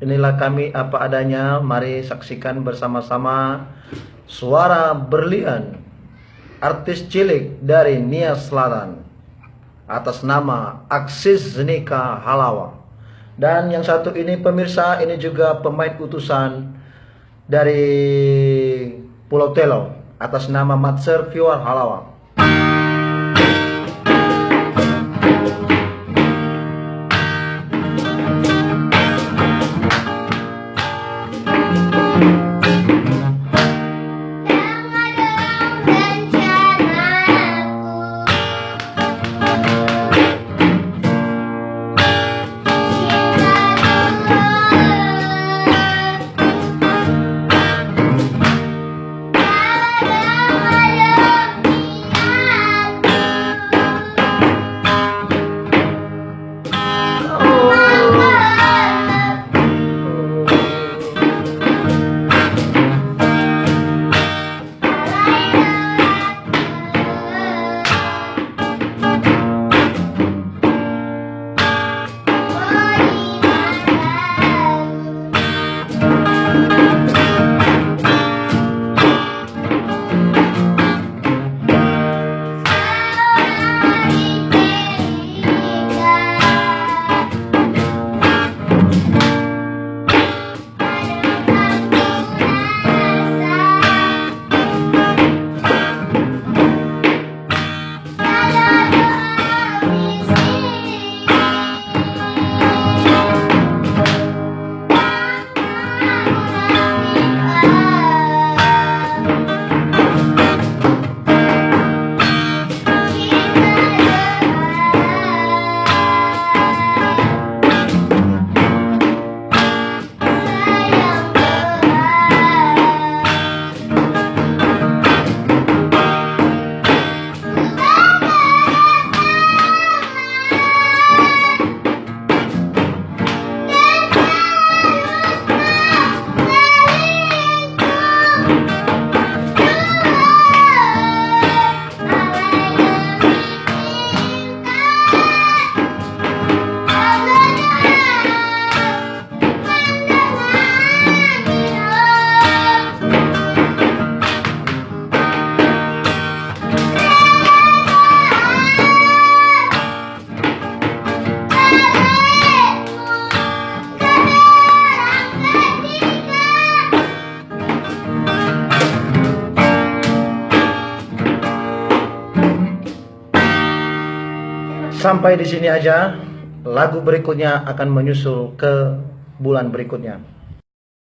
Inilah kami apa adanya. Mari saksikan bersama-sama suara berlian artis cilik dari Nias Selatan atas nama Aksis Zenika Halawa. Dan yang satu ini pemirsa, ini juga pemain utusan dari Pulau Telo atas nama Matser Fiwar Halawa. Sampai di sini aja. Lagu berikutnya akan menyusul ke bulan berikutnya.